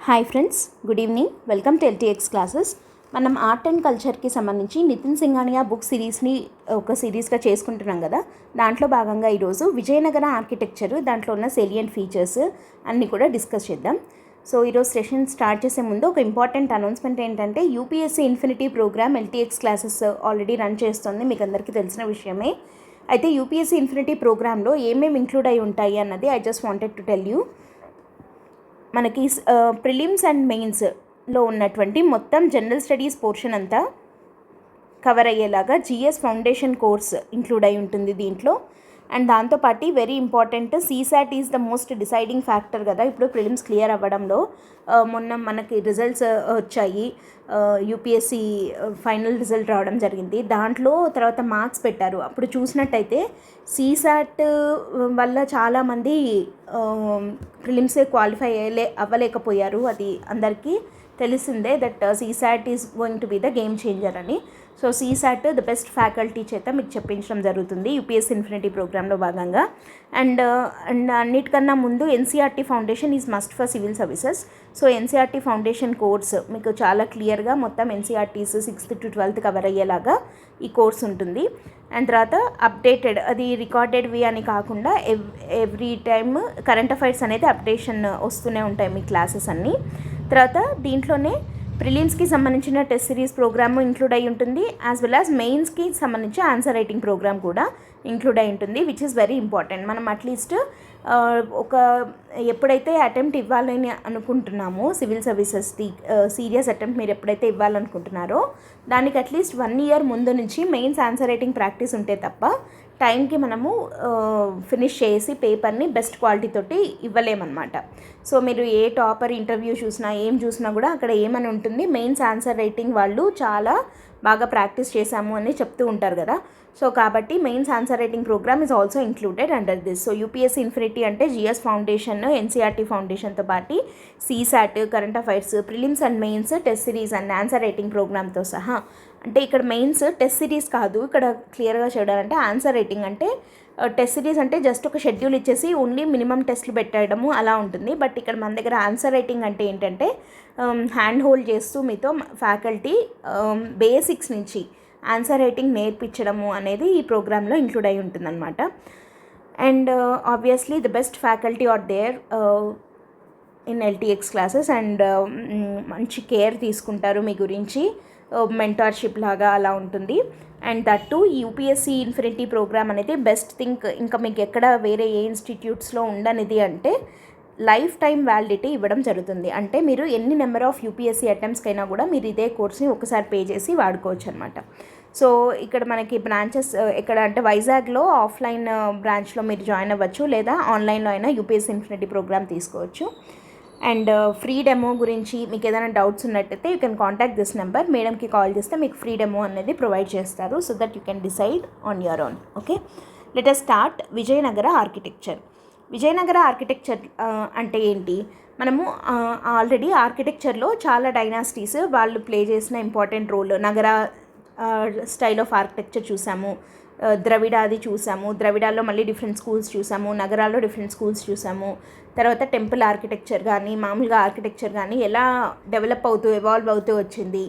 Hi friends, good evening. Welcome to LTX classes. మనం art and కల్చర్కి సంబంధించి Nitin Singhania book సిరీస్ని ఒక సిరీస్గా చేసుకుంటున్నాం కదా. దాంట్లో భాగంగా ఈరోజు విజయనగర ఆర్కిటెక్చర్, దాంట్లో ఉన్న సేలియంట్ ఫీచర్స్ అన్నీ కూడా డిస్కస్ చేద్దాం. సో ఈరోజు సెషన్ స్టార్ట్ చేసే ముందు ఒక ఇంపార్టెంట్ అనౌన్స్మెంట్ ఏంటంటే, UPSC infinity program L T X classes already run చేస్తుంది, మీకు అందరికీ తెలిసిన విషయమే. అయితే యూపీఎస్సీ ఇన్ఫినిటీ ప్రోగ్రాంలో ఏమేమి ఇంక్లూడ్ అయి ఉంటాయి అన్నది I just wanted to tell you. మనకి ప్రిలిమ్స్ అండ్ మెయిన్స్లో ఉన్నటువంటి మొత్తం జనరల్ స్టడీస్ పోర్షన్ అంతా కవర్ అయ్యేలాగా జిఎస్ ఫౌండేషన్ కోర్స్ ఇంక్లూడ్ అయి ఉంటుంది దీంట్లో. అండ్ దాంతోపాటు very important, CSAT is the most deciding factor కదా ఇప్పుడు ప్రిలిమ్స్ క్లియర్ అవ్వడంలో. మొన్న మనకి రిజల్ట్స్ వచ్చాయి, యూపీఎస్సీ ఫైనల్ రిజల్ట్ రావడం జరిగింది. దాంట్లో తర్వాత మార్క్స్ పెట్టారు. అప్పుడు చూసినట్టయితే సీసాట్ వల్ల చాలామంది ప్రిలిమ్స్ క్వాలిఫై అవ్వలేకపోయారు. అది అందరికీ తెలిసిందే that CSAT is going to be the game changer అని. So CSAT the best faculty చేత మీకు చెప్పించడం జరుగుతుంది యూపీఎస్సీ ఇన్ఫినిటీ ప్రోగ్రాంలో భాగంగా. అండ్ అన్నిటికన్నా ముందు NCERT foundation is must for civil services. So NCERT foundation course మీకు చాలా క్లియర్గా మొత్తం NCERTs 6th to 12th cover అయ్యేలాగా ఈ కోర్స్ ఉంటుంది. అండ్ తర్వాత అప్డేటెడ్, అది రికార్డెడ్వి అని కాకుండా ఎవ్రీ టైమ్ కరెంట్ అఫైర్స్ అనేది అప్డేషన్ వస్తూనే ఉంటాయి మీ క్లాసెస్ అన్నీ. తర్వాత దీంట్లోనే ప్రిలిమ్స్కి సంబంధించిన టెస్ట్ సిరీస్ ప్రోగ్రామ్ ఇంక్లూడ్ అయి ఉంటుంది, యాజ్ వెల్ యాజ్ మెయిన్స్కి సంబంధించి ఆన్సర్ రైటింగ్ ప్రోగ్రామ్ కూడా ఇంక్లూడ్ అయి ఉంటుంది, విచ్ ఈస్ వెరీ ఇంపార్టెంట్. మనం అట్లీస్ట్ ఒక ఎప్పుడైతే అటెంప్ట్ ఇవ్వాలని అనుకుంటున్నామో సివిల్ సర్వీసెస్ది సీరియస్ అటెంప్ట్ మీరు ఎప్పుడైతే ఇవ్వాలనుకుంటున్నారో దానికి అట్లీస్ట్ 1 year ముందు నుంచి మెయిన్స్ ఆన్సర్ రైటింగ్ ప్రాక్టీస్ ఉంటే తప్ప టైంకి మనము ఫినిష్ చేసి పేపర్ని బెస్ట్ క్వాలిటీ తోటి ఇవ్వలేమన్నమాట. సో మీరు ఏ టాపర్ ఇంటర్వ్యూ చూసినా ఏం చూసినా కూడా అక్కడ ఏమని ఉంటుంది, మెయిన్స్ ఆన్సర్ రైటింగ్ వాళ్ళు చాలా బాగా ప్రాక్టీస్ చేశాము అని చెప్తూ ఉంటారు కదా. సో కాబట్టి mains answer writing program is also included under this. So UPSC infinity అంటే జిఎస్ ఫౌండేషన్, ఎన్సీఆర్టీ ఫౌండేషన్తో పాటు CSAT, current affairs, prelims and mains, test series and answer writing ప్రోగ్రామ్తో సహా. అంటే ఇక్కడ మెయిన్స్ టెస్ట్ సిరీస్ కాదు, ఇక్కడ క్లియర్గా చూడాలంటే ఆన్సర్ రైటింగ్ అంటే టెస్ట్ సిరీస్ అంటే జస్ట్ ఒక షెడ్యూల్ ఇచ్చేసి ఓన్లీ మినిమం టెస్ట్లు పెట్టడము అలా ఉంటుంది. బట్ ఇక్కడ మన దగ్గర ఆన్సర్ రైటింగ్ అంటే ఏంటంటే హ్యాండ్ హోల్డ్ చేస్తూ మీతో ఫ్యాకల్టీ బేసిక్స్ నుంచి ఆన్సర్ రైటింగ్ నేర్పించడము అనేది ఈ ప్రోగ్రాంలో ఇంక్లూడ్ అయి ఉంటుందన్నమాట. And obviously the best faculty are there in L T X classes. And మంచి కేర్ తీసుకుంటారు మీ గురించి, మెంటార్షిప్ లాగా అలా ఉంటుంది. And that to UPSC infinity program అనేది బెస్ట్ థింక్, ఇంకా మీకు ఎక్కడ వేరే ఏ ఇన్స్టిట్యూట్స్లో ఉండనిది అంటే లైఫ్ టైం వ్యాలిడిటీ ఇవ్వడం జరుగుతుంది. అంటే మీరు ఎన్ని నెంబర్ ఆఫ్ యూపీఎస్సీ అటెంప్ట్స్కైనా కూడా మీరు ఇదే కోర్స్ని ఒకసారి పే చేసి వాడుకోవచ్చు అనమాట. సో ఇక్కడ మనకి బ్రాంచెస్ ఎక్కడ అంటే వైజాగ్లో ఆఫ్లైన్ బ్రాంచ్లో మీరు జాయిన్ అవ్వచ్చు, లేదా ఆన్లైన్లో అయినా యూపీఎస్సీ ఇన్ఫినిటీ ప్రోగ్రామ్ తీసుకోవచ్చు. అండ్ ఫ్రీ డెమో గురించి మీకు ఏదైనా డౌట్స్ ఉన్నట్టయితే you can contact this number. మేడంకి కాల్ చేస్తే మీకు ఫ్రీ డెమో అనేది ప్రొవైడ్ చేస్తారు, so that you can decide on your own. Okay, let us start Vijayanagara architecture. Vijayanagara architecture అంటే ఏంటి? మనము ఆల్రెడీ ఆర్కిటెక్చర్లో చాలా డైనాసిటీస్ వాళ్ళు ప్లే చేసిన ఇంపార్టెంట్ రోల్, నగర స్టైల్ ఆఫ్ ఆర్కిటెక్చర్ చూసాము, ద్రవిడాది చూసాము, ద్రవిడాల్లో మళ్ళీ డిఫరెంట్ స్కూల్స్ చూసాము, నగరాల్లో డిఫరెంట్ స్కూల్స్ చూసాము. తర్వాత టెంపుల్ ఆర్కిటెక్చర్ కానీ మామూలుగా ఆర్కిటెక్చర్ కానీ ఎలా డెవలప్ అవుతూ ఎవాల్వ్ అవుతూ వచ్చింది,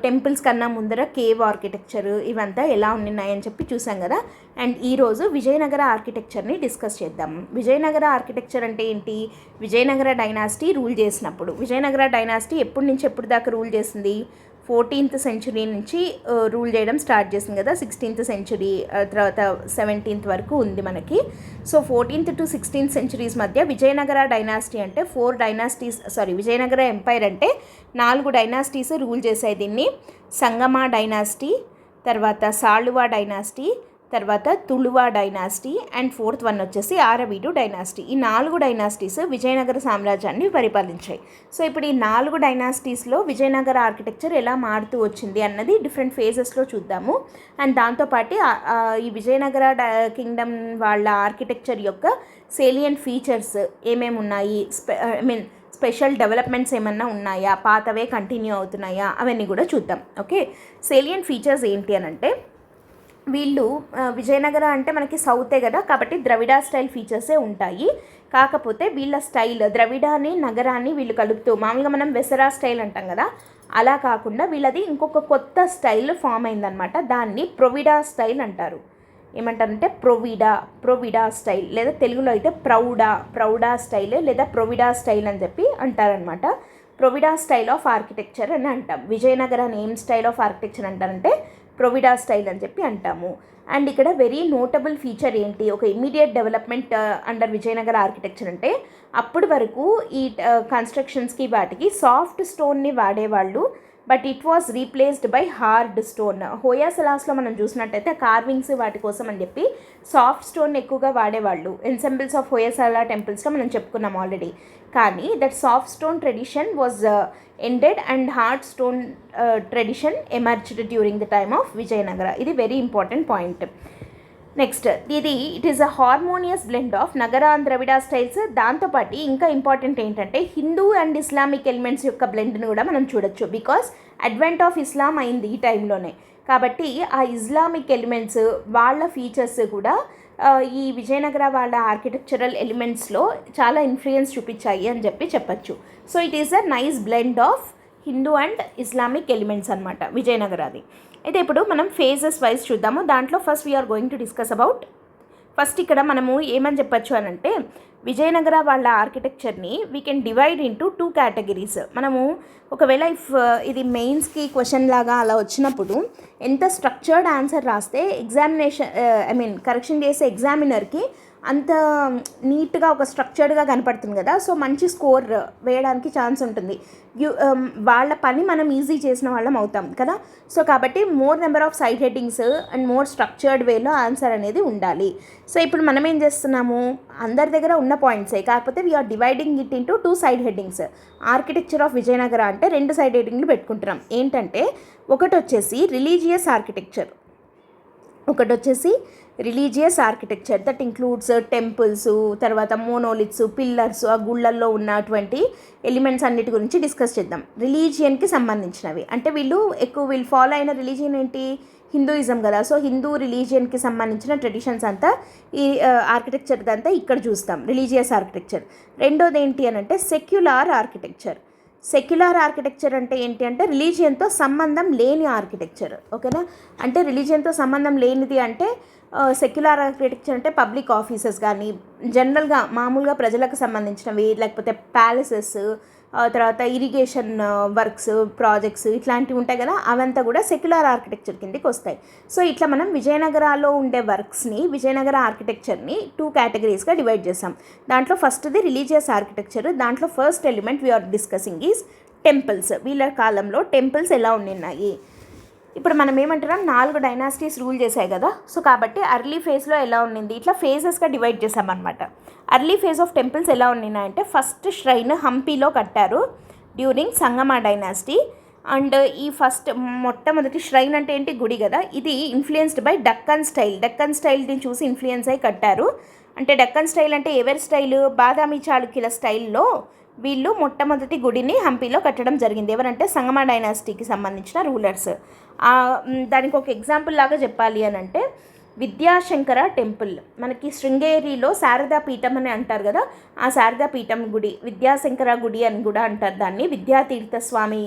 టెంపుల్స్ కన్నా ముందర కేవ్ ఆర్కిటెక్చర్, ఇవంతా ఎలా ఉన్నాయని చెప్పి చూసాం కదా. అండ్ ఈరోజు విజయనగర ఆర్కిటెక్చర్ని డిస్కస్ చేద్దాము. విజయనగర ఆర్కిటెక్చర్ అంటే ఏంటి? విజయనగర డైనాసిటీ రూల్ చేసినప్పుడు, విజయనగర డైనాసిటీ ఎప్పటి నుంచి ఎప్పుడు దాకా రూల్ చేసింది? 14th century నుంచి రూల్ చేయడం స్టార్ట్ చేసింది కదా. 16th century తర్వాత 17th వరకు ఉంది మనకి. So 14th to 16th centuries మధ్య విజయనగర డైనాసిటీ అంటే విజయనగర ఎంపైర్ అంటే 4 డైనాసిటీస్ రూల్ చేసాయి దీన్ని. సంగమ డైనాసిటీ, తర్వాత సాళువా డైనాసిటీ, తర్వాత తుళువా డైనాసిటీ, అండ్ 4th one వచ్చేసి ఆరవీడు డైనాసిటీ. ఈ 4 డైనాసిటీస్ విజయనగర సామ్రాజ్యాన్ని పరిపాలించాయి. సో ఇప్పుడు ఈ 4 డైనాసిటీస్లో విజయనగర ఆర్కిటెక్చర్ ఎలా మారుతూ వచ్చింది అన్నది డిఫరెంట్ ఫేజెస్లో చూద్దాము. అండ్ దాంతోపాటు ఈ విజయనగర కింగ్డమ్ వాళ్ళ ఆర్కిటెక్చర్ యొక్క సేలియంట్ ఫీచర్స్ ఏమేమి ఉన్నాయి, స్పెషల్ డెవలప్మెంట్స్ ఏమన్నా ఉన్నాయా, పాతవే కంటిన్యూ అవుతున్నాయా, అవన్నీ కూడా చూద్దాం. ఓకే, సేలియంట్ ఫీచర్స్ ఏంటి అని అంటే, వీళ్ళు విజయనగర అంటే మనకి సౌతే కదా, కాబట్టి ద్రవిడ స్టైల్ ఫీచర్సే ఉంటాయి. కాకపోతే వీళ్ళ స్టైల్ ద్రవిడాన్ని నగరాన్ని వీళ్ళు కలుపుతూ, మామూలుగా మనం వెసరా స్టైల్ అంటాం కదా, అలా కాకుండా వీళ్ళది ఇంకొక కొత్త స్టైల్ ఫామ్ అయిందనమాట. దాన్ని ప్రొవిడా స్టైల్ అంటారు. ఏమంటారంటే ప్రొవిడా స్టైల్, లేదా తెలుగులో అయితే ప్రౌడా స్టైల్ లేదా ప్రొవిడా స్టైల్ అని చెప్పి అంటారనమాట. ప్రొవిడా స్టైల్ ఆఫ్ ఆర్కిటెక్చర్ అని అంటాం. విజయనగరాన్ని ఏం స్టైల్ ఆఫ్ ఆర్కిటెక్చర్ అంటారంటే ప్రొవిడా స్టైల్ అని చెప్పి అంటాము. అండ్ ఇక్కడ వెరీ నోటబుల్ ఫీచర్ ఏంటి, ఒక immediate development under Vijayanagara architecture అంటే, అప్పటి వరకు ఈ కన్స్ట్రక్షన్స్కి వాటికి సాఫ్ట్ స్టోన్ని వాడేవాళ్ళు, but it was replaced by hard stone. హోయాసలాస్లో మనం చూసినట్టయితే కార్వింగ్స్ వాటి కోసం అని చెప్పి సాఫ్ట్ స్టోన్ ఎక్కువగా వాడేవాళ్ళు. ఎన్సెంబుల్స్ ఆఫ్ హోయాసలా టెంపుల్స్లో మనం చెప్పుకున్నాం ఆల్రెడీ. కానీ that soft stone tradition was ended and hard stone tradition emerged during the time of Vijayanagara. ఇది very important point. Next it is a harmonious blend of నగర and Dravida styles. దాంతోపాటు ఇంకా important ఏంటంటే Hindu and Islamic elements యొక్క బ్లెండ్ని కూడా మనం చూడొచ్చు. Because advent of Islam అయింది ఈ టైంలోనే, కాబట్టి ఆ ఇస్లామిక్ ఎలిమెంట్స్ వాళ్ళ ఫీచర్స్ కూడా ఈ విజయనగర వాళ్ళ ఆర్కిటెక్చరల్ ఎలిమెంట్స్లో చాలా ఇన్ఫ్లుయెన్స్ చూపించాయి అని చెప్పచ్చు. So it is a nice blend of Hindu and Islamic elements అనమాట విజయనగరాది. అయితే ఇప్పుడు మనం ఫేజెస్ వైజ్ చూద్దాము. దాంట్లో first we're going to discuss about, first ఇక్కడ మనము ఏమని చెప్పచ్చు అని అంటే, విజయనగర వాళ్ళ ఆర్కిటెక్చర్ని we can divide into 2 categories. మనము ఒకవేళ ఇది మెయిన్స్కి క్వశ్చన్ లాగా అలా వచ్చినప్పుడు ఎంత స్ట్రక్చర్డ్ ఆన్సర్ రాస్తే ఎగ్జామినేషన్ కరెక్షన్ చేసే ఎగ్జామినర్కి అంత నీట్గా ఒక స్ట్రక్చర్డ్గా కనపడుతుంది కదా, సో మంచి స్కోర్ వేయడానికి ఛాన్స్ ఉంటుంది. వాళ్ళ పని మనం ఈజీ చేసిన వాళ్ళం అవుతాం కదా. సో కాబట్టి more number of side headings and more structured వేలో ఆన్సర్ అనేది ఉండాలి. సో ఇప్పుడు మనం ఏం చేస్తున్నాము, అందరి దగ్గర ఉన్న పాయింట్సే, కాకపోతే we are dividing it into 2 side headings. Architecture of Vijayanagara అంటే 2 సైడ్ హెడ్డింగ్లు పెట్టుకుంటున్నాం. ఏంటంటే ఒకటి వచ్చేసి రిలీజియస్ ఆర్కిటెక్చర్, ఒకటి వచ్చేసి religious architecture. That includes temples, తర్వాత మోనోలిత్స్, పిల్లర్స్, ఆ గుళ్ళల్లో ఉన్నటువంటి ఎలిమెంట్స్ అన్నిటి గురించి డిస్కస్ చేద్దాం. రిలీజియన్కి సంబంధించినవి అంటే వీళ్ళు ఫాలో అయిన రిలీజియన్ ఏంటి, హిందూయిజం కదా. సో హిందూ రిలీజియన్కి సంబంధించిన ట్రెడిషన్స్ అంతా ఈ ఆర్కిటెక్చర్ అంతా ఇక్కడ చూస్తాం, రిలీజియస్ ఆర్కిటెక్చర్. రెండోది ఏంటి అని అంటే సెక్యులార్ ఆర్కిటెక్చర్. సెక్యులర్ ఆర్కిటెక్చర్ అంటే ఏంటి అంటే రిలీజియన్తో సంబంధం లేని ఆర్కిటెక్చర్, ఓకేనా. అంటే రిలీజియన్తో సంబంధం లేనిది అంటే సెక్యులర్ ఆర్కిటెక్చర్ అంటే పబ్లిక్ ఆఫీసెస్ కానీ, జనరల్గా మామూలుగా ప్రజలకు సంబంధించినవి, లేకపోతే ప్యాలెసెస్, తర్వాత ఇరిగేషన్ వర్క్స్, ప్రాజెక్ట్స్ ఇట్లాంటివి ఉంటాయి కదా, అవంతా కూడా సెక్యులర్ ఆర్కిటెక్చర్ కిందకి వస్తాయి. సో ఇట్లా మనం విజయనగరాలో ఉండే వర్క్స్ని, విజయనగర ఆర్కిటెక్చర్ని 2 కేటగిరీస్గా డివైడ్ చేసాం. దాంట్లో ఫస్ట్ది రిలీజియస్ ఆర్కిటెక్చర్. దాంట్లో first element we are discussing is temples. వీళ్ళ కాలంలో టెంపుల్స్ ఎలా ఉన్నాయి. ఇప్పుడు మనం ఏమంటున్నాం, 4 డైనాసిటీస్ రూల్ చేశాయి కదా. సో కాబట్టి అర్లీ ఫేజ్లో ఎలా ఉండింది, ఇట్లా ఫేజెస్గా డివైడ్ చేసామన్నమాట. అర్లీ ఫేజ్ ఆఫ్ టెంపుల్స్ ఎలా ఉన్నాయంటే, ఫస్ట్ ష్రైన్ హంపీలో కట్టారు డ్యూరింగ్ సంగమ డైనాసిటీ. అండ్ ఈ మొట్టమొదటి ష్రైన్ అంటే ఏంటి, గుడి కదా. ఇది ఇన్ఫ్లుయెన్స్డ్ బై డక్కన్ స్టైల్ని చూసి ఇన్ఫ్లుయెన్స్ అయి కట్టారు. అంటే డక్కన్ స్టైల్ అంటే ఎవరి స్టైలు, బాదామి చాళుక్యుల స్టైల్లో వీళ్ళు మొట్టమొదటి గుడిని హంపీలో కట్టడం జరిగింది. ఎవరంటే సంగమ డైనాసిటీకి సంబంధించిన రూలర్స్. దానికి ఒక ఎగ్జాంపుల్ లాగా చెప్పాలి అని అంటే, విద్యాశంకర టెంపుల్ మనకి శృంగేరిలో శారదా పీఠం అని అంటారు కదా, ఆ శారదా పీఠం గుడి విద్యాశంకర గుడి అని కూడా అంటారు దాన్ని. విద్యాతీర్థ స్వామి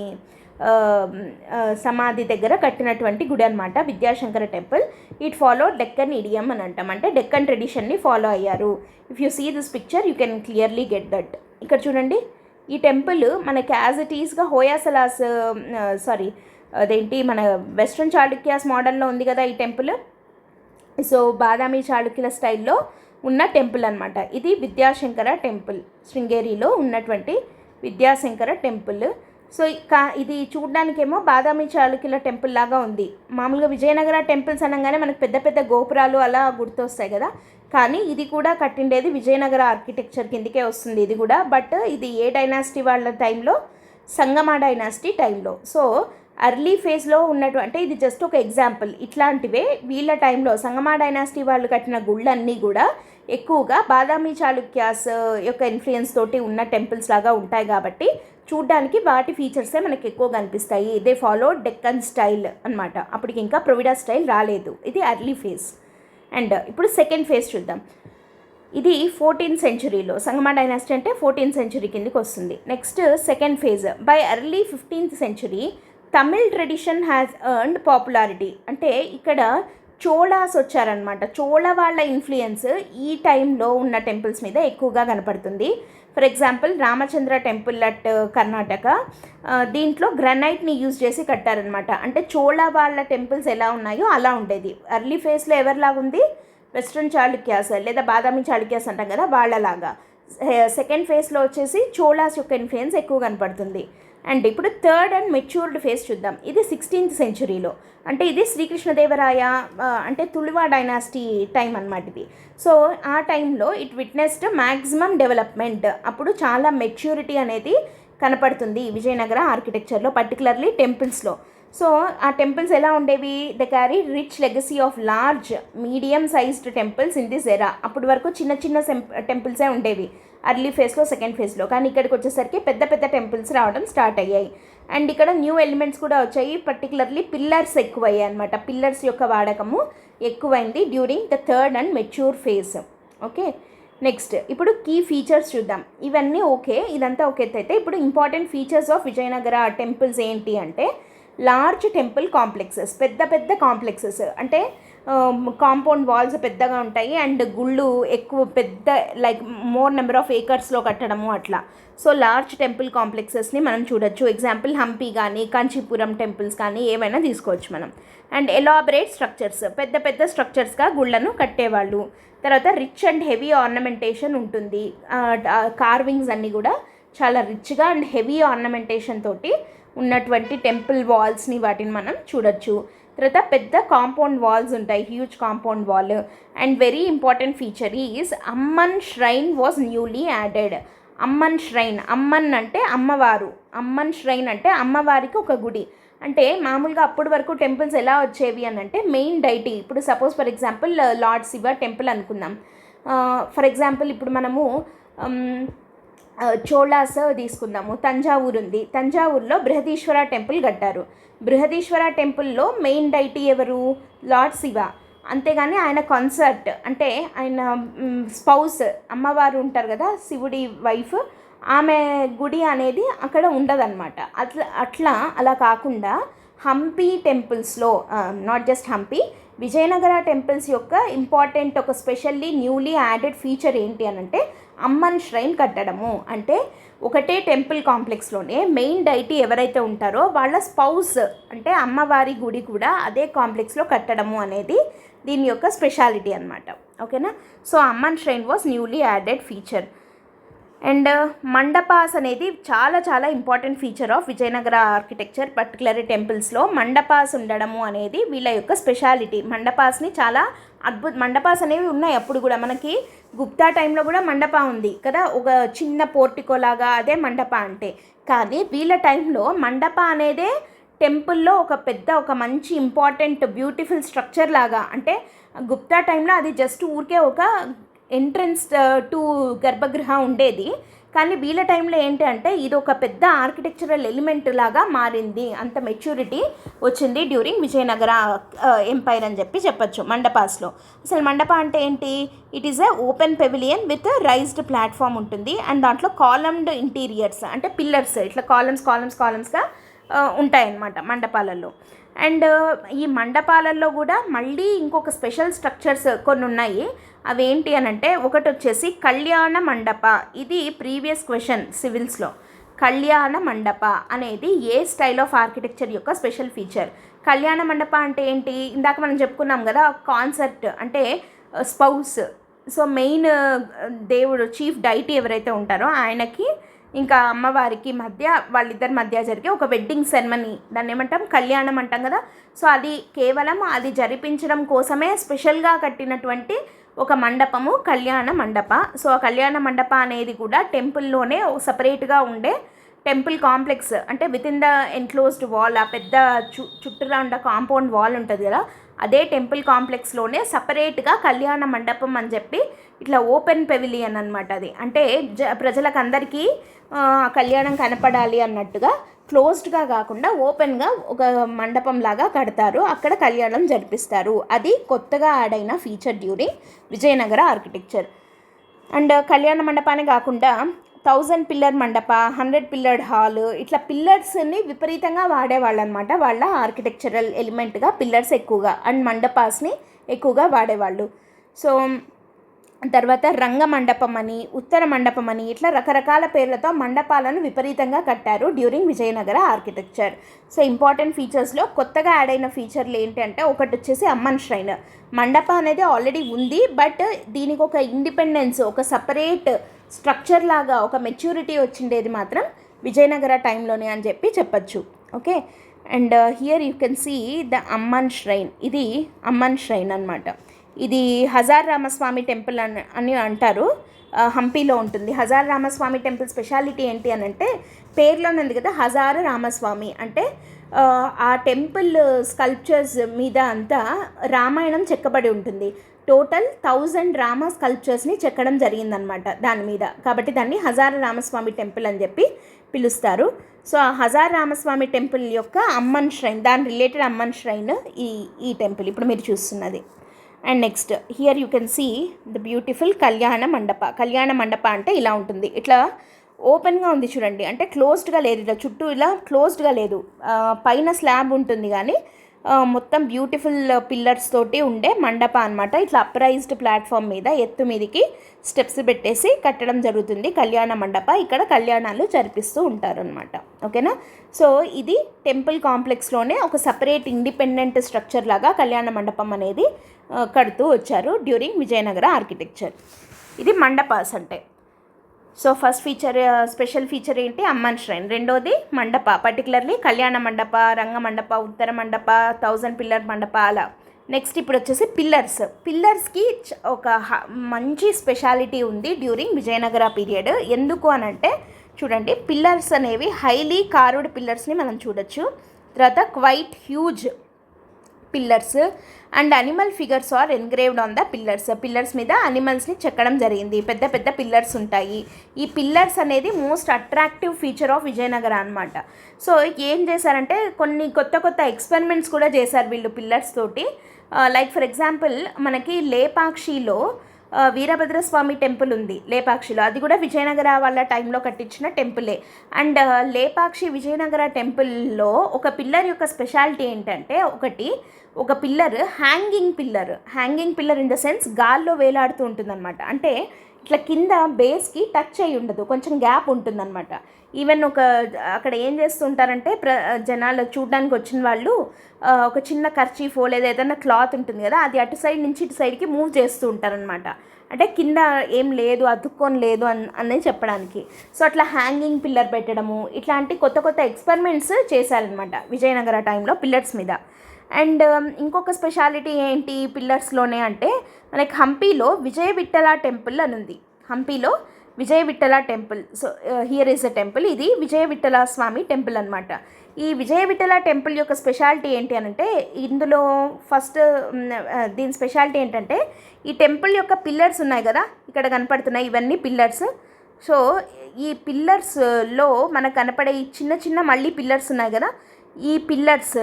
సమాధి దగ్గర కట్టినటువంటి గుడి అనమాట Vidyashankara temple. It follow Deccan idiom అని అంటాం, అంటే డెక్కన్ ట్రెడిషన్ని ఫాలో అయ్యారు. If you see this picture you can clearly get that. ఇక్కడ చూడండి, ఈ టెంపుల్ మనకి యాజ్ ఇట్ ఈస్గా హోయాసలాస్ మన వెస్ట్రన్ చాళుక్యాస్ మోడల్లో ఉంది కదా ఈ టెంపుల్. సో బాదామి చాళుక్యుల స్టైల్లో ఉన్న టెంపుల్ అనమాట ఇది. విద్యాశంకర టెంపుల్, శృంగేరిలో ఉన్నటువంటి విద్యాశంకర టెంపుల్. సో ఇది చూడడానికేమో బాదామి చాళుక్యుల టెంపుల్ లాగా ఉంది. మామూలుగా విజయనగర టెంపుల్స్ అనగానే మనకు పెద్ద పెద్ద గోపురాలు అలా గుర్తొస్తాయి కదా, కానీ ఇది కూడా కట్టిండేది విజయనగర ఆర్కిటెక్చర్ కిందకే వస్తుంది ఇది కూడా. బట్ ఇది ఏ డైనాసిటీ వాళ్ళ టైంలో, సంగమ డైనాసిటీ టైంలో. సో అర్లీ ఫేజ్లో అంటే ఇది జస్ట్ ఒక ఎగ్జాంపుల్. ఇట్లాంటివే వీళ్ళ టైంలో సంగమ డైనాసిటీ వాళ్ళు కట్టిన గుళ్ళన్నీ కూడా ఎక్కువగా బాదామి చాళుక్యాస్ యొక్క ఇన్ఫ్లుయెన్స్ తోటి ఉన్న టెంపుల్స్ లాగా ఉంటాయి కాబట్టి చూడ్డానికి వాటి ఫీచర్సే మనకి ఎక్కువ కనిపిస్తాయి. దే ఫాలో డెక్కన్ స్టైల్ అనమాట. అప్పటికి ఇంకా ప్రొవిడా స్టైల్ రాలేదు. ఇది అర్లీ ఫేజ్. అండ్ ఇప్పుడు సెకండ్ ఫేజ్ చూద్దాం. ఇది 14th సెంచురీలో, సంగమ డైనాసిటీ అంటే 14th సెంచురీ కిందకి వస్తుంది. Next second phase, by early 15th century Tamil tradition has earned popularity. అంటే ఇక్కడ చోళాస్ వచ్చారనమాట. చోళ వాళ్ళ ఇన్ఫ్లుయెన్స్ ఈ టైంలో ఉన్న టెంపుల్స్ మీద ఎక్కువగా కనపడుతుంది. For example Ramachandra temple at Karnataka, దీంట్లో గ్రనైట్ని యూజ్ చేసి కట్టారనమాట. అంటే చోళ వాళ్ళ టెంపుల్స్ ఎలా ఉన్నాయో అలా ఉండేది. ఎర్లీ ఫేజ్లో ఎవరిలాగుంది, వెస్ట్రన్ చాళుక్యాస్ లేదా బాదామి చాళుక్యాస్ అంటాం కదా వాళ్ళలాగా. సెకండ్ ఫేజ్లో వచ్చేసి చోళాస్ యొక్క ఇన్ఫ్లుయెన్స్ ఎక్కువ కనపడుతుంది. అండ్ ఇప్పుడు థర్డ్ అండ్ మెచ్యూర్డ్ ఫేజ్ చూద్దాం. ఇది 16th సెంచురీలో, అంటే ఇది శ్రీకృష్ణదేవరాయ అంటే తుళువా డైనాసిటీ టైం అనమాట ఇది. సో ఆ టైంలో ఇట్ విట్నెస్డ్ మ్యాక్సిమం డెవలప్మెంట్. అప్పుడు చాలా మెచ్యూరిటీ అనేది కనపడుతుంది విజయనగర ఆర్కిటెక్చర్లో, పర్టికులర్లీ టెంపుల్స్లో. సో ఆ టెంపుల్స్ ఎలా ఉండేవి, the carry rich legacy of large medium sized temples in this era. అప్పటి వరకు చిన్న చిన్న టెంపుల్సే ఉండేవి అర్లీ ఫేజ్లో, సెకండ్ ఫేజ్లో. కానీ ఇక్కడికి వచ్చేసరికి పెద్ద పెద్ద టెంపుల్స్ రావడం స్టార్ట్ అయ్యాయి. అండ్ ఇక్కడ న్యూ ఎలిమెంట్స్ కూడా వచ్చాయి, పర్టికులర్లీ పిల్లర్స్ ఎక్కువయ్యాయి అనమాట. పిల్లర్స్ యొక్క వాడకము ఎక్కువైంది during the third and mature phase. Okay, next ఇప్పుడు కీ ఫీచర్స్ చూద్దాం. ఇవన్నీ ఓకే, ఇదంతా ఓకే అయితే ఇప్పుడు important features of Vijayanagara temples ఏంటి అంటే, లార్జ్ టెంపుల్ కాంప్లెక్సెస్, పెద్ద పెద్ద కాంప్లెక్సెస్, అంటే కాంపౌండ్ వాల్స్ పెద్దగా ఉంటాయి అండ్ గుళ్ళు ఎక్కువ పెద్ద, లైక్ మోర్ నెంబర్ ఆఫ్ ఏకర్స్లో కట్టడము అట్లా. సో లార్జ్ టెంపుల్ కాంప్లెక్సెస్ని మనం చూడొచ్చు. ఎగ్జాంపుల్ హంపి కానీ కాంచీపురం టెంపుల్స్ కానీ ఏవైనా తీసుకోవచ్చు మనం. అండ్ ఎలాబరేట్ స్ట్రక్చర్స్, పెద్ద పెద్ద స్ట్రక్చర్స్గా గుళ్ళను కట్టేవాళ్ళు. తర్వాత రిచ్ అండ్ హెవీ ఆర్నమెంటేషన్ ఉంటుంది. కార్వింగ్స్ అన్నీ కూడా చాలా రిచ్గా అండ్ హెవీ ఆర్నమెంటేషన్ తోటి ఉన్నటువంటి టెంపుల్ వాల్స్ని వాటిని మనం చూడొచ్చు. తర్వాత పెద్ద కాంపౌండ్ వాల్స్ ఉంటాయి, huge compound wall. And very important feature is Amman shrine was newly added. Amman shrine, Amman అంటే అమ్మవారు, అమ్మన్ ష్రైన్ అంటే అమ్మవారికి ఒక గుడి. అంటే మామూలుగా అప్పటి వరకు టెంపుల్స్ ఎలా వచ్చేవి అని అంటే మెయిన్ డైటీ. ఇప్పుడు suppose for example lord Shiva temple అనుకుందాం. ఫర్ ఎగ్జాంపుల్ ఇప్పుడు మనము చోళాస్ తీసుకుందాము, తంజావూరు ఉంది, తంజావూరులో బృహదీశ్వర టెంపుల్ కట్టారు. బృహదీశ్వర టెంపుల్లో మెయిన్ డైటీ ఎవరు, లార్డ్ శివ. అంతేగాని ఆయన కాన్సర్ట్ అంటే ఆయన స్పౌస్ అమ్మవారు ఉంటారు కదా, శివుడి వైఫ్, ఆమె గుడి అనేది అక్కడ ఉండదన్నమాట. అలా కాకుండా హంపి టెంపుల్స్లో, not just Hampi, Vijayanagara temples యొక్క ఇంపార్టెంట్ ఒక స్పెషల్లీ న్యూలీ యాడెడ్ ఫీచర్ ఏంటి అని అంటే అమ్మన్ ష్రైన్ కట్టడము. అంటే ఒకటే టెంపుల్ కాంప్లెక్స్లోనే మెయిన్ డైటీ ఎవరైతే ఉంటారో వాళ్ళ స్పౌస్ అంటే అమ్మవారి గుడి కూడా అదే కాంప్లెక్స్లో కట్టడము అనేది దీని యొక్క స్పెషాలిటీ అనమాట. ఓకేనా, so Amman shrine was newly added feature. And mandapas అనేది చాలా చాలా important feature of Vijayanagara architecture, particular టెంపుల్స్లో మండపాస్ ఉండడము అనేది వీళ్ళ యొక్క స్పెషాలిటీ. మండపాస్ని చాలా మండపాస్ అనేవి ఉన్నాయి అప్పుడు కూడా. మనకి గుప్తా టైంలో కూడా మండపా ఉంది కదా, ఒక చిన్న పోర్టికో లాగా, అదే మండపా అంటే. కానీ వీళ్ళ టైంలో మండపా అనేదే టెంపుల్లో ఒక మంచి ఇంపార్టెంట్ బ్యూటిఫుల్ స్ట్రక్చర్ లాగా. అంటే గుప్తా టైంలో అది జస్ట్ ఊరికే ఒక ఎంట్రన్స్ టు గర్భగృహ ఉండేది. కానీ వీళ్ళ టైంలో ఏంటి అంటే ఇది ఒక పెద్ద ఆర్కిటెక్చరల్ ఎలిమెంట్ లాగా మారింది. అంత మెచ్యూరిటీ వచ్చింది డ్యూరింగ్ విజయనగర ఎంపైర్ అని చెప్పచ్చు మండపాస్లో. అసలు మండపా అంటే ఏంటి, it is a open pavilion with raised platform ఉంటుంది. అండ్ దాంట్లో కాలమ్డ్ ఇంటీరియర్స్ అంటే పిల్లర్స్ ఇట్లా కాలమ్స్గా ఉంటాయన్నమాట మండపాలలో. అండ్ ఈ మండపాలలో కూడా మళ్ళీ ఇంకొక స్పెషల్ స్ట్రక్చర్స్ కొన్ని ఉన్నాయి. అవేంటి అని అంటే ఒకటి వచ్చేసి కళ్యాణ మండప. ఇది ప్రీవియస్ క్వశ్చన్ సివిల్స్లో. కళ్యాణ మండప అనేది ఏ స్టైల్ ఆఫ్ ఆర్కిటెక్చర్ యొక్క స్పెషల్ ఫీచర్. కళ్యాణ మండప అంటే ఏంటి, ఇందాక మనం చెప్పుకున్నాం కదా, కాన్సెప్ట్ అంటే స్పౌస్. సో మెయిన్ దేవుడు చీఫ్ డైటీ ఎవరైతే ఉంటారో ఆయనకి ఇంకా అమ్మవారికి మధ్య, వాళ్ళిద్దరి మధ్య జరిగే ఒక వెడ్డింగ్ సెరమనీ, దాన్ని ఏమంటాం, కళ్యాణం అంటాం కదా. సో అది కేవలం అది జరిపించడం కోసమే స్పెషల్గా కట్టినటువంటి ఒక మండపము కళ్యాణ మండప. సో ఆ కళ్యాణ మండప అనేది కూడా టెంపుల్లోనే సపరేట్గా ఉండే టెంపుల్ కాంప్లెక్స్. అంటే with in the enclosed wall, ఆ పెద్ద చుట్టూరా ఉండే కాంపౌండ్ వాల్ ఉంటుంది కదా, అదే టెంపుల్ కాంప్లెక్స్లోనే సపరేట్గా కళ్యాణ మండపం అని చెప్పి ఇట్లా ఓపెన్ పెవిలియన్ అనమాట. అది అంటే ప్రజలకు అందరికీ కళ్యాణం కనపడాలి అన్నట్టుగా క్లోజ్డ్గా కాకుండా ఓపెన్గా ఒక మండపం లాగా కడతారు, అక్కడ కళ్యాణం జరిపిస్తారు. అది కొత్తగా యాడ్ అయిన feature during Vijayanagara architecture. And కళ్యాణ మండపానే కాకుండా 1000 పిల్లర్ మండప, 100 పిల్లర్డ్ హాల్, ఇట్లా పిల్లర్స్ని విపరీతంగా వాడేవాళ్ళు అనమాట. వాళ్ళ ఆర్కిటెక్చరల్ ఎలిమెంట్గా పిల్లర్స్ ఎక్కువగా అండ్ మండపాస్ని ఎక్కువగా వాడేవాళ్ళు. సో తర్వాత రంగ మండపం అని, ఉత్తర మండపం అని, ఇట్లా రకరకాల పేర్లతో మండపాలను విపరీతంగా కట్టారు during Vijayanagara architecture. So important ఫీచర్స్లో కొత్తగా యాడ్ అయిన ఫీచర్లు ఏంటంటే, ఒకటి వచ్చేసి అమ్మన్ ష్రైన్. మండప అనేది ఆల్రెడీ ఉంది, బట్ దీనికి ఒక ఇండిపెండెన్స్, ఒక సపరేట్ స్ట్రక్చర్ లాగా ఒక మెచ్యూరిటీ వచ్చిండేది మాత్రం విజయనగర టైంలోనే అని చెప్పచ్చు. Okay, and here you can see the Amman shrine. ఇది అమ్మన్ ష్రైన్ అనమాట. ఇది హజార్ రామస్వామి టెంపుల్ అని అంటారు, హంపీలో ఉంటుంది. హజార్ రామస్వామి టెంపుల్ స్పెషాలిటీ ఏంటి అని అంటే, పేర్లోనే ఉంది కదా హజార్ రామస్వామి అంటే, ఆ టెంపుల్ స్కల్ప్చర్స్ మీద అంతా రామాయణం చెక్కబడి ఉంటుంది. టోటల్ 1000 రామ స్కల్ప్చర్స్ని చెక్కడం జరిగిందనమాట దాని మీద. కాబట్టి దాన్ని హజార్ రామస్వామి టెంపుల్ అని చెప్పి పిలుస్తారు. సో ఆ హజార్ రామస్వామి టెంపుల్ యొక్క అమ్మన్ ష్రైన్, దాని రిలేటెడ్ అమ్మన్ ష్రైన్ ఈ టెంపుల్ ఇప్పుడు మీరు చూస్తున్నది. And next here you can see the beautiful Kalyana Mandapa. కళ్యాణ మండప అంటే ఇలా ఉంటుంది, ఇట్లా ఓపెన్గా ఉంది చూడండి, అంటే క్లోజ్డ్గా లేదు, ఇలా చుట్టూ ఇలా క్లోజ్డ్గా లేదు. పైన స్లాబ్ ఉంటుంది కానీ మొత్తం బ్యూటిఫుల్ పిల్లర్స్ తోటి ఉండే మండప అనమాట. ఇట్లా అప్రైజ్డ్ ప్లాట్ఫామ్ మీద ఎత్తు మీదకి స్టెప్స్ పెట్టేసి కట్టడం జరుగుతుంది కళ్యాణ మండప. ఇక్కడ కళ్యాణాలు జరిపిస్తూ ఉంటారనమాట. ఓకేనా. సో ఇది టెంపుల్ కాంప్లెక్స్లోనే ఒక సపరేట్ ఇండిపెండెంట్ స్ట్రక్చర్ లాగా కళ్యాణ మండపం అనేది కడుతూ వచ్చారు డ్యూరింగ్ విజయనగర ఆర్కిటెక్చర్. ఇది మండపాస్ అంటే. So first feature, special feature ఏంటి, అమ్మన్ ష్రైన్. రెండోది మండప, పర్టికులర్లీ కళ్యాణ మండప, రంగ మండప, ఉత్తర మండప, 1000 పిల్లర్ మండప అలా. నెక్స్ట్ ఇప్పుడు వచ్చేసి పిల్లర్స్. పిల్లర్స్కి ఒక మంచి స్పెషాలిటీ ఉంది డ్యూరింగ్ విజయనగర పీరియడ్. ఎందుకు అని అంటే చూడండి, పిల్లర్స్ అనేవి హైలీ కార్వ్డ్ పిల్లర్స్ని మనం చూడొచ్చు. తర్వాత quite huge pillars and animal figures are engraved on the pillars. Pillars మీద అనిమల్స్ని చెక్కడం జరిగింది. పెద్ద పెద్ద పిల్లర్స్ ఉంటాయి. ఈ పిల్లర్స్ అనేది most attractive feature of Vijayanagara అనమాట. సో ఏం చేశారంటే కొన్ని కొత్త కొత్త ఎక్స్పెరిమెంట్స్ కూడా చేశారు వీళ్ళు పిల్లర్స్ తోటి. లైక్ ఫర్ ఎగ్జాంపుల్ మనకి లేపాక్షిలో వీరభద్రస్వామి టెంపుల్ ఉంది లేపాక్షిలో. అది కూడా విజయనగర వాళ్ళ టైంలో కట్టించిన టెంపులే. అండ్ లేపాక్షి విజయనగర టెంపుల్లో ఒక పిల్లర్ యొక్క స్పెషాలిటీ ఏంటంటే, ఒక pillar hanging pillar in the sense గాల్లో వేలాడుతూ ఉంటుందన్నమాట. అంటే ఇట్లా కింద బేస్కి టచ్ అయి ఉండదు, కొంచెం గ్యాప్ ఉంటుందన్నమాట. ఈవెన్ అక్కడ ఏం చేస్తుంటారంటే జనాలు చూడడానికి వచ్చిన వాళ్ళు ఒక చిన్న కర్చీఫో లేదా ఏదైనా క్లాత్ ఉంటుంది కదా, అది అటు సైడ్ నుంచి ఇటు సైడ్కి మూవ్ చేస్తూ ఉంటారనమాట. అంటే కింద ఏం లేదు, అతుక్కొని లేదు అనేది చెప్పడానికి. సో అట్లా హ్యాంగింగ్ పిల్లర్ పెట్టడము, ఇట్లాంటి కొత్త కొత్త ఎక్స్పెరిమెంట్స్ చేశారనమాట విజయనగర టైంలో పిల్లర్స్ మీద. అండ్ ఇంకొక స్పెషాలిటీ ఏంటి పిల్లర్స్లోనే అంటే, మనకి హంపీలో విజయ విఠల టెంపుల్ అని ఉంది. హంపీలో Vijaya Vittala temple. So here is a temple. ఇది విజయ విఠల స్వామి టెంపుల్ అనమాట. ఈ విజయ విఠల టెంపుల్ యొక్క స్పెషాలిటీ ఏంటి అని అంటే, ఇందులో ఫస్ట్ దీని స్పెషాలిటీ ఏంటంటే, ఈ టెంపుల్ యొక్క పిల్లర్స్ ఉన్నాయి కదా ఇక్కడ కనపడుతున్నాయి, ఇవన్నీ పిల్లర్స్. సో ఈ పిల్లర్స్లో మనకు కనపడే ఈ చిన్న చిన్న మళ్ళీ పిల్లర్స్ ఉన్నాయి కదా, ఈ పిల్లర్స్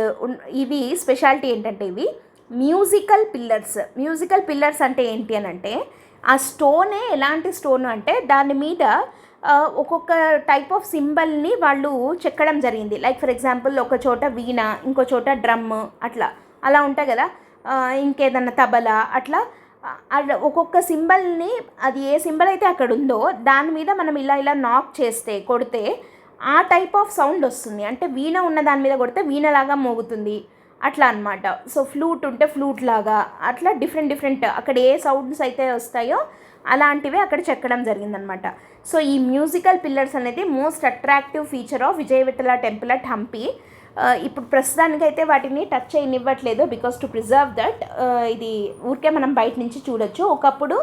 ఇవి స్పెషాలిటీ ఏంటంటే, ఇవి మ్యూజికల్ పిల్లర్స్ అంటే ఏంటి అని అంటే, ఆ స్టోనే ఎలాంటి స్టోన్ అంటే దాని మీద ఒక్కొక్క టైప్ ఆఫ్ సింబల్ని వాళ్ళు చెక్కడం జరిగింది. లైక్ ఫర్ ఎగ్జాంపుల్ ఒక చోట వీణ, ఇంకో చోట డ్రమ్, అలా ఉంటాయి కదా, ఇంకేదన్నా తబలా, అట్లా ఒక్కొక్క సింబల్ని, అది ఏ సింబల్ అయితే అక్కడ ఉందో దాని మీద మనం ఇలా నాక్ చేస్తే, కొడితే ఆ టైప్ ఆఫ్ సౌండ్ వస్తుంది. అంటే వీణ ఉన్న దాని మీద కొడితే వీణలాగా మోగుతుంది అట్లా అనమాట. సో ఫ్లూట్ ఉంటే ఫ్లూట్ లాగా, అట్లా డిఫరెంట్ అక్కడ ఏ సౌండ్స్ అయితే వస్తాయో అలాంటివే అక్కడ చెక్కడం జరిగిందనమాట. సో ఈ మ్యూజికల్ పిల్లర్స్ అనేది most attractive feature of Vijaya Vittala temple at Hampi. ఇప్పుడు ప్రస్తుతానికైతే వాటిని టచ్ చేయనివ్వట్లేదు, బికాస్ టు ప్రిజర్వ్ దట్. ఇది ఊరికే మనం బయట నుంచి చూడొచ్చు. ఒకప్పుడు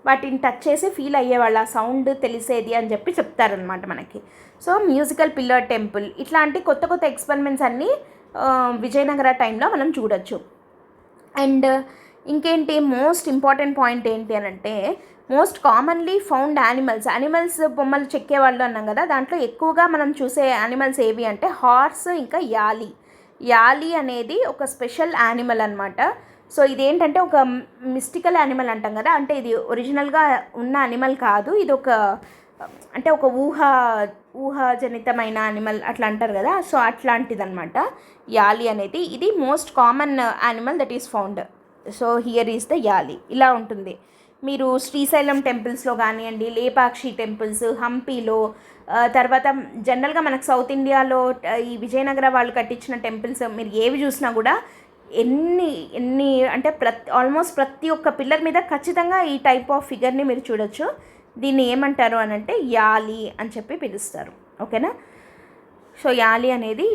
వాటిని టచ్ చేసి ఫీల్ అయ్యేవాళ్ళు, ఆ సౌండ్ తెలిసేది అని చెప్పి చెప్తారనమాట మనకి. సో మ్యూజికల్ పిల్లర్ టెంపుల్, ఇట్లాంటి కొత్త కొత్త ఎక్స్పెరిమెంట్స్ అన్నీ విజయనగర టైంలో మనం చూడొచ్చు. అండ్ ఇంకేంటి మోస్ట్ ఇంపార్టెంట్ పాయింట్ ఏంటి అని అంటే, మోస్ట్ కామన్లీ ఫౌండ్ యానిమల్స్ బొమ్మలు చెక్కేవాళ్ళు అన్నాం కదా, దాంట్లో ఎక్కువగా మనం చూసే యానిమల్స్ ఏవి అంటే హార్స్, ఇంకా యాలి అనేది ఒక స్పెషల్ యానిమల్ అనమాట. సో ఇదేంటంటే ఒక మిస్టికల్ యానిమల్ అంటాం కదా, అంటే ఇది ఒరిజినల్గా ఉన్న యానిమల్ కాదు, ఇది ఒక అంటే ఒక ఊహాజనితమైన యానిమల్ అట్లా అంటారు కదా, సో అట్లాంటిది అనమాట యాలి అనేది. ఇది most common animal that is found. So here is the yali. ఇలా ఉంటుంది. మీరు శ్రీశైలం టెంపుల్స్లో కానివ్వండి, లేపాక్షి టెంపుల్స్, హంపీలో, తర్వాత జనరల్గా మనకు సౌత్ ఇండియాలో ఈ విజయనగర వాళ్ళు కట్టించిన టెంపుల్స్ మీరు ఏవి చూసినా కూడా ఎన్ని అంటే ఆల్మోస్ట్ ప్రతి ఒక్క పిల్లర్ మీద ఖచ్చితంగా ఈ టైప్ ఆఫ్ ఫిగర్ని మీరు చూడొచ్చు. దీన్ని ఏమంటారు అని అంటే యాలి అని చెప్పి పిలుస్తారు. ఓకేనా. సో యాలి అనేది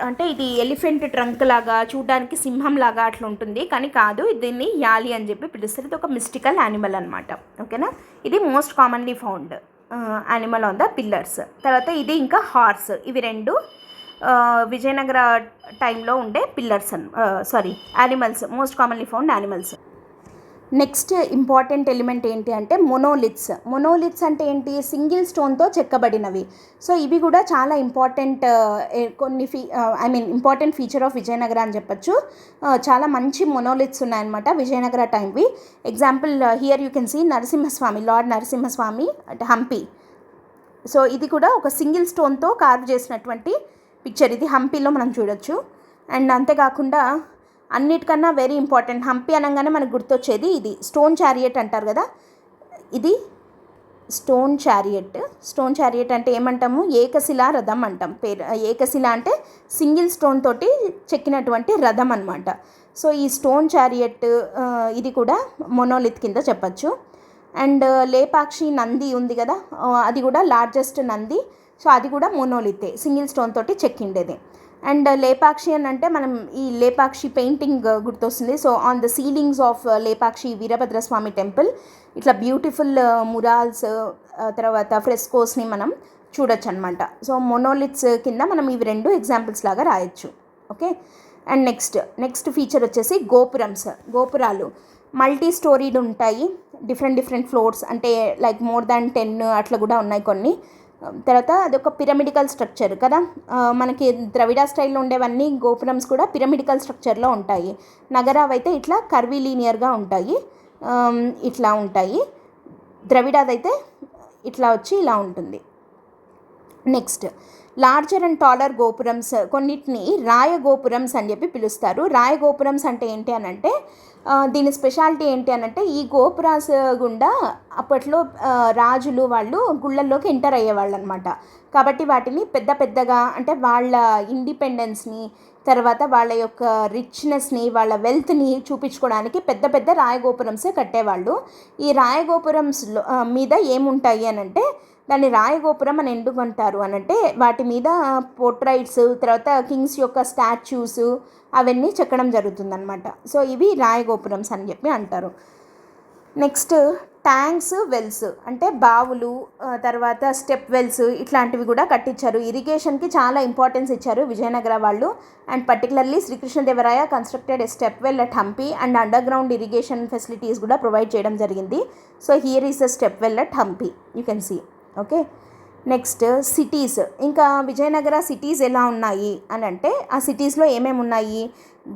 అంటే ఇది ఎలిఫెంట్ ట్రంక్ లాగా, చూడడానికి సింహం లాగా అట్లా ఉంటుంది, కానీ కాదు, దీన్ని యాలి అని చెప్పి పిలుస్తారు. ఇది ఒక మిస్టికల్ యానిమల్ అనమాట. ఓకేనా. ఇది most commonly found animal on the pillars. తర్వాత ఇది ఇంకా హార్స్. ఇవి రెండు విజయనగర టైంలో ఉండే pillars animals, most commonly found animals. Next important element ఏంటి అంటే మొనోలిత్స్. మొనోలిత్స్ అంటే ఏంటి? సింగిల్ స్టోన్తో చెక్కబడినవి. సో ఇవి కూడా చాలా important important feature of Vijayanagara అని చెప్పచ్చు. చాలా మంచి మొనోలిత్స్ ఉన్నాయన్నమాట విజయనగర టైంవి. Example here you can see Narasimhaswamy, lord Narasimhaswamy at Hampi. So ఇది కూడా ఒక సింగిల్ స్టోన్తో కార్వ్ చేసినటువంటి పిక్చర్. ఇది హంపీలో మనం చూడొచ్చు. అండ్ అంతేకాకుండా అన్నిటికన్నా వెరీ ఇంపార్టెంట్, హంపి అనగానే మనకు గుర్తొచ్చేది ఇది స్టోన్ చారియట్ అంటారు కదా. ఇది స్టోన్ చారియట్ అంటే ఏమంటాము? ఏకశిలా రథం అంటాం. ఏకశిల అంటే సింగిల్ స్టోన్ తోటి చెక్కినటువంటి రథం అనమాట. సో ఈ స్టోన్ చారియట్ ఇది కూడా మొనోలిత్ కింద చెప్పచ్చు. అండ్ లేపాక్షి నంది ఉంది కదా, అది కూడా లార్జెస్ట్ నంది. సో అది కూడా మొనోలితే, సింగిల్ స్టోన్ తోటి చెక్కిండేది. అండ్ లేపాక్షి అని అంటే మనం ఈ లేపాక్షి పెయింటింగ్ గుర్తొస్తుంది. So on the ceilings of Lepakshi Veerabhadraswamy temple ఇట్లా బ్యూటిఫుల్ మురాల్స్, తర్వాత ఫ్రెస్కోస్ని మనం చూడొచ్చు అనమాట. సో మొనోలిత్స్ కింద మనం ఇవి రెండు ఎగ్జాంపుల్స్ లాగా రాయొచ్చు. ఓకే. అండ్ నెక్స్ట్ ఫీచర్ వచ్చేసి గోపురాలు మల్టీ స్టోరీడ్ ఉంటాయి. డిఫరెంట్ ఫ్లోర్స్, అంటే లైక్ మోర్ దాన్ 10 అట్లా కూడా ఉన్నాయి కొన్ని. తర్వాత అదొక పిరమిడికల్ స్ట్రక్చర్ కదా, మనకి ద్రవిడ స్టైల్లో ఉండేవన్నీ గోపురమ్స్ కూడా పిరమిడికల్ స్ట్రక్చర్లో ఉంటాయి. నగరావి అయితే ఇట్లా కర్వీలీనియర్గా ఉంటాయి, ఇట్లా ఉంటాయి. ద్రవిడాదైతే ఇట్లా వచ్చి ఇలా ఉంటుంది. నెక్స్ట్ లార్జర్ అండ్ టాలర్ గోపురమ్స్, కొన్నిటిని రాయగోపురమ్స్ అని చెప్పి పిలుస్తారు. రాయగోపురమ్స్ అంటే ఏంటి అని అంటే దీని స్పెషాలిటీ ఏంటి అని అంటే ఈ గోపురాస్ గుండా అప్పట్లో రాజులు వాళ్ళు గుళ్ళల్లోకి ఎంటర్ అయ్యేవాళ్ళు అనమాట. కాబట్టి వాటిని పెద్దగా అంటే వాళ్ళ ఇండిపెండెన్స్ని, తర్వాత వాళ్ళ యొక్క రిచ్నెస్ని, వాళ్ళ వెల్త్ని చూపించుకోవడానికి పెద్ద రాయగోపురమ్సే కట్టేవాళ్ళు. ఈ రాయగోపురమ్స్లో మీద ఏముంటాయి అని అంటే దాన్ని రాయగోపురం అని ఎందుకు అంటారు అని అంటే వాటి మీద పోర్ట్రైట్స్, తర్వాత కింగ్స్ యొక్క స్టాచ్యూస్ అవన్నీ చెక్కడం జరుగుతుందన్నమాట. సో ఇవి రాయగోపురమ్స్ అని చెప్పి అంటారు. నెక్స్ట్ ట్యాంక్స్, వెల్స్ అంటే బావులు, తర్వాత స్టెప్ వెల్స్ ఇట్లాంటివి కూడా కట్టించారు. ఇరిగేషన్కి చాలా ఇంపార్టెన్స్ ఇచ్చారు విజయనగర వాళ్ళు. And particularly Srikrishnadevaraya constructed a step well at Hampi and underground irrigation facilities కూడా ప్రొవైడ్ చేయడం జరిగింది. So here is a step well at Hampi, you can see. Okay. Next cities. ఇంకా విజయనగర సిటీస్ ఎలా ఉన్నాయి అని అంటే ఆ సిటీస్లో ఏమేమి ఉన్నాయి?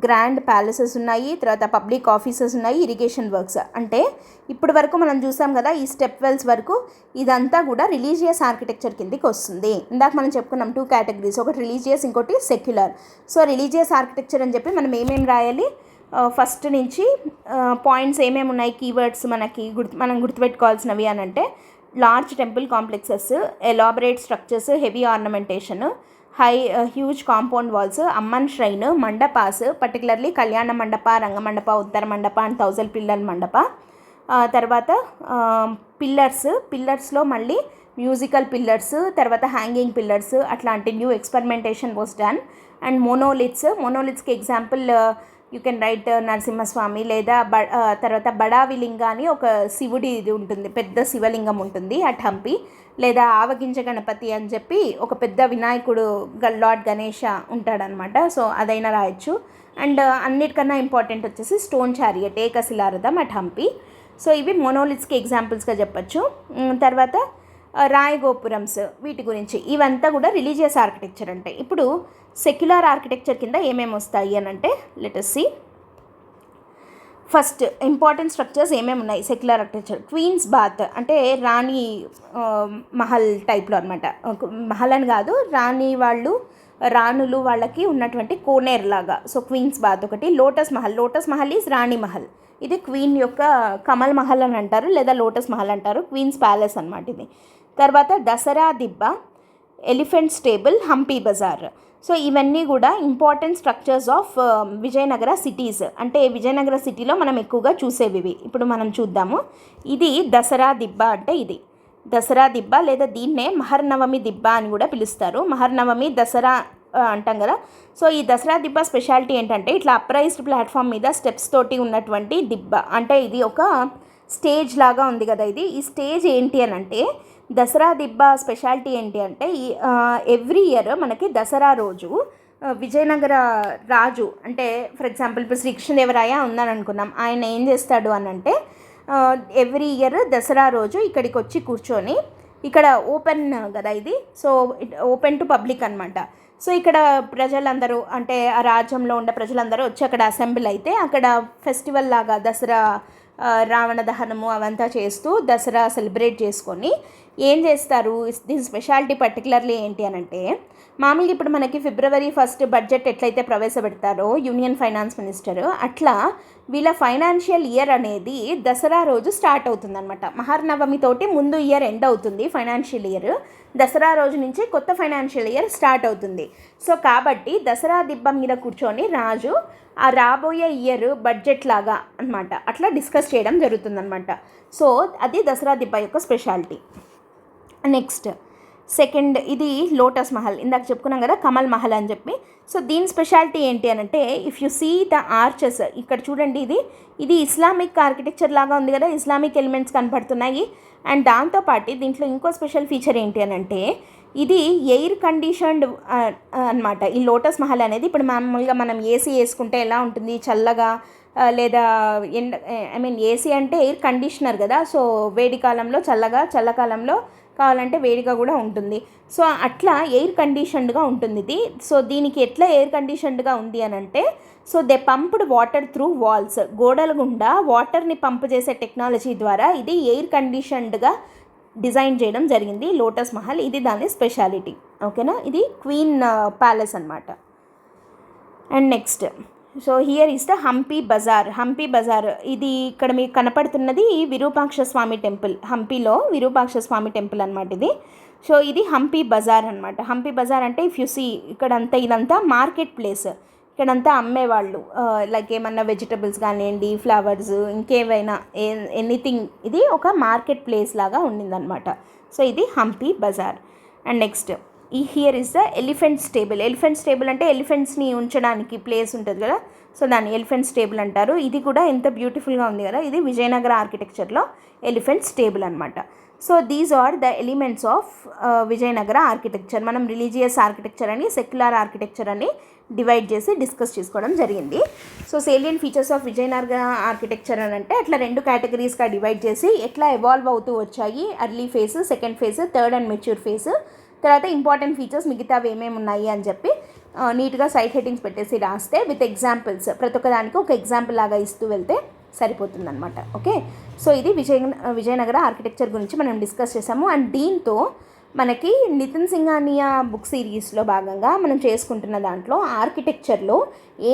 గ్రాండ్ ప్యాలెసెస్ ఉన్నాయి, తర్వాత పబ్లిక్ ఆఫీసెస్ ఉన్నాయి, ఇరిగేషన్ వర్క్స్. అంటే ఇప్పటి వరకు మనం చూసాం కదా ఈ స్టెప్ వెల్స్ వరకు, ఇదంతా కూడా రిలీజియస్ ఆర్కిటెక్చర్ కిందకి వస్తుంది. ఇందాక మనం చెప్పుకున్నాం 2 కేటగిరీస్, ఒకటి రిలీజియస్, ఇంకోటి సెక్యులర్. సో రిలీజియస్ ఆర్కిటెక్చర్ అని చెప్పి మనం ఏమేమి రాయాలి? ఫస్ట్ నుంచి పాయింట్స్ ఏమేమి ఉన్నాయి, కీవర్డ్స్ మనం గుర్తుపెట్టుకోవాల్సినవి అని అంటే large temple complexes, elaborate structures, heavy ornamentation, huge compound walls, Amman shrine, mandapas, particularly Kalyana mandapa, రంగమండప, Uttara మండప and 1000 pillar మండప. తర్వాత పిల్లర్స్లో మళ్ళీ మ్యూజికల్ పిల్లర్స్, తర్వాత హ్యాంగింగ్ పిల్లర్స్, అట్లాంటి new experimentation was done. And మోనోలిత్స్కి example you can write Narasimhaswamy, లేదా తర్వాత బడావి లింగ అని ఒక శివుడి ఇది ఉంటుంది, పెద్ద శివలింగం ఉంటుంది అట్ హంపి. లేదా ఆవగింజ గణపతి అని చెప్పి ఒక పెద్ద వినాయకుడు లార్డ్ గణేష ఉంటాడనమాట. సో అదైనా రాయొచ్చు. అండ్ అన్నిటికన్నా ఇంపార్టెంట్ వచ్చేసి స్టోన్ చారియట్, ఏకశిలారథం అట్ హంపి. సో ఇవి మోనోలిత్స్కి ఎగ్జాంపుల్స్గా చెప్పచ్చు. తర్వాత రాయగోపురమ్స్, వీటి గురించి ఇవంతా కూడా రిలీజియస్ ఆర్కిటెక్చర్ అంటే. ఇప్పుడు సెక్యులర్ ఆర్కిటెక్చర్ కింద ఏమేమి వస్తాయి అని అంటే let us see. First important structures ఏమేమి ఉన్నాయి సెక్యులర్ ఆర్కిటెక్చర్. క్వీన్స్ బాత్ అంటే రాణి మహల్ టైప్లో అనమాట. మహల్ అని కాదు, రాణులు వాళ్ళకి ఉన్నటువంటి కోనేర్ లాగా. సో క్వీన్స్ బాత్ ఒకటి. లోటస్ మహల్ ఈజ్ రాణి మహల్. ఇది క్వీన్ యొక్క కమల్ మహల్ అని అంటారు, లేదా లోటస్ మహల్ అంటారు. క్వీన్స్ ప్యాలెస్ అనమాట ఇది. తర్వాత Dasara Dibba, elephant stable, Hampi bazaar. So ఇవన్నీ కూడా important structures of Vijayanagara cities. అంటే విజయనగర సిటీలో మనం ఎక్కువగా చూసేవి. ఇప్పుడు మనం చూద్దాము. ఇది దసరా దిబ్బ. అంటే ఇది దసరా దిబ్బ, లేదా దీన్నే మహర్నవమి దిబ్బ అని కూడా పిలుస్తారు. మహర్నవమి దసరా అంటాం కదా. సో ఈ దసరా దిబ్బ స్పెషాలిటీ ఏంటంటే ఇట్లా అప్రైజ్డ్ ప్లాట్ఫామ్ మీద స్టెప్స్ తోటి ఉన్నటువంటి దిబ్బ. అంటే ఇది ఒక స్టేజ్ లాగా ఉంది కదా. ఈ స్టేజ్ ఏంటి అని అంటే, దసరా దిబ్బ స్పెషాలిటీ ఏంటి అంటే ఎవ్రీ ఇయర్ మనకి దసరా రోజు విజయనగర రాజు, అంటే ఫర్ ఎగ్జాంపుల్ ఇప్పుడు శ్రీకృష్ణదేవరాయ ఉందని అనుకున్నాం. ఆయన ఏం చేస్తాడు అని అంటే ఎవ్రీ ఇయర్ దసరా రోజు ఇక్కడికి వచ్చి కూర్చొని, ఇక్కడ ఓపెన్ కదా ఇది, సో ఓపెన్ టు పబ్లిక్ అనమాట. సో ఇక్కడ ప్రజలందరూ, అంటే ఆ రాజ్యంలో ఉండే ప్రజలందరూ వచ్చి అక్కడ అసెంబ్లీ అయితే అక్కడ ఫెస్టివల్ లాగా దసరా రావణ దహనము అవంతా చేస్తూ దసరా సెలబ్రేట్ చేసుకొని ఏం చేస్తారు. దీని స్పెషాలిటీ పర్టికులర్లీ ఏంటి అని అంటే, మామూలుగా ఇప్పుడు మనకి February 1 బడ్జెట్ ఎట్లయితే ప్రవేశపెడతారో యూనియన్ ఫైనాన్స్ మినిస్టర్, అట్లా వీళ్ళ ఫైనాన్షియల్ ఇయర్ అనేది దసరా రోజు స్టార్ట్ అవుతుందన్నమాట. మహర్నవమి తోటి ముందు ఇయర్ ఎండ్ అవుతుంది ఫైనాన్షియల్ ఇయర్. దసరా రోజు నుంచి కొత్త ఫైనాన్షియల్ ఇయర్ స్టార్ట్ అవుతుంది. సో కాబట్టి దసరా దిబ్బ మీద కూర్చొని రాజు ఆ రాబోయే ఇయర్ బడ్జెట్ లాగా అనమాట అట్లా డిస్కస్ చేయడం జరుగుతుందన్నమాట. సో అది దసరా దిబ్బ యొక్క స్పెషాలిటీ. నెక్స్ట్ సెకండ్, ఇది లోటస్ మహల్. ఇందాక చెప్పుకున్నాం కదా కమల్ మహల్ అని చెప్పి. సో దీని స్పెషాలిటీ ఏంటి అని అంటే, if you see the arches, ఇక్కడ చూడండి, ఇది ఇస్లామిక్ ఆర్కిటెక్చర్ లాగా ఉంది కదా, ఇస్లామిక్ ఎలిమెంట్స్ కనపడుతున్నాయి. అండ్ దాంతోపాటు దీంట్లో ఇంకో స్పెషల్ ఫీచర్ ఏంటి అని అంటే, ఇది ఎయిర్ కండిషన్డ్ అనమాట. ఈ లోటస్ మహల్ అనేది ఇప్పుడు మామూలుగా మనం ఏసీ వేసుకుంటే ఎలా ఉంటుంది, చల్లగా, లేదా ఏసీ అంటే ఎయిర్ కండిషనర్ కదా. సో వేడి కాలంలో చల్లగా, చల్లకాలంలో కావాలంటే వేడిగా కూడా ఉంటుంది. సో అట్లా ఎయిర్ కండిషన్డ్గా ఉంటుంది ఇది. సో దీనికి ఎట్లా ఎయిర్ కండిషన్డ్గా ఉంది అని అంటే, so they pumped water through walls, గోడల గుండా వాటర్ని పంప్ చేసే టెక్నాలజీ ద్వారా ఇది ఎయిర్ కండిషన్డ్గా డిజైన్ చేయడం జరిగింది లోటస్ మహల్. ఇది దాని స్పెషాలిటీ. ఓకేనా, ఇది క్వీన్ ప్యాలెస్ అనమాట. And next, so here is the Hampi bazaar. ఇది ఇక్కడ మీకు కనపడుతున్నది విరూపాక్ష స్వామి టెంపుల్. హంపీలో విరూపాక్ష స్వామి టెంపుల్ అనమాట ఇది. సో ఇది హంపీ బజార్ అనమాట. హంపీ బజార్ అంటే ఇఫ్ యు సీ ఇదంతా మార్కెట్ ప్లేస్. ఇక్కడంతా అమ్మేవాళ్ళు, లైక్ ఏమన్నా వెజిటబుల్స్ కానివ్వండి, ఫ్లవర్స్, ఇంకేవైనా ఎనీథింగ్. ఇది ఒక మార్కెట్ ప్లేస్ లాగా ఉండిందనమాట. సో ఇది Hampi bazaar. And next, here is the elephant stable అంటే ఎలిఫెంట్స్ని ఉంచడానికి ప్లేస్ ఉంటుంది కదా, సో దాన్ని ఎలిఫెంట్ స్టేబుల్ అంటారు. ఇది కూడా ఎంత బ్యూటిఫుల్గా ఉంది కదా. ఇది విజయనగర ఆర్కిటెక్చర్లో ఎలిఫెంట్ స్టేబుల్ అనమాట. So these are the elements of Vijayanagara architecture. మనం రిలీజియస్ ఆర్కిటెక్చర్ అని, సెక్యులర్ ఆర్కిటెక్చర్ అని డివైడ్ చేసి డిస్కస్ చేసుకోవడం జరిగింది. So salient features of Vijayanagara architecture అని అంటే అట్లా 2 కేటగిరీస్గా డివైడ్ చేసి ఎట్లా ఎవాల్వ్ అవుతూ వచ్చాయి, early phase, second phase, third and mature phase, తర్వాత ఇంపార్టెంట్ ఫీచర్స్ మిగతావి ఏమేమి ఉన్నాయి అని చెప్పి నీట్గా సైట్ హెడ్డింగ్స్ పెట్టేసి రాస్తే విత్ ఎగ్జాంపుల్స్, ప్రతి ఒక్కదానికి ఒక ఎగ్జాంపుల్ లాగా ఇస్తూ వెళ్తే సరిపోతుందన్నమాట. ఓకే, సో ఇది విజయనగర ఆర్కిటెక్చర్ గురించి మనం డిస్కస్ చేసాము. అండ్ దీంతో మనకి నితిన్ సింఘానియా బుక్ సిరీస్లో భాగంగా మనం చేసుకుంటున్న దాంట్లో ఆర్కిటెక్చర్లో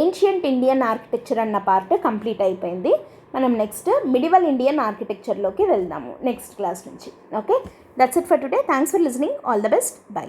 ఏన్షియంట్ ఇండియన్ ఆర్కిటెక్చర్ అన్న పార్ట్ కంప్లీట్ అయిపోయింది. మనం నెక్స్ట్ మిడివల్ ఇండియన్ ఆర్కిటెక్చర్లోకి వెళ్దాము నెక్స్ట్ క్లాస్ నుంచి. Okay, that's it for today. Thanks for listening. All the best. By.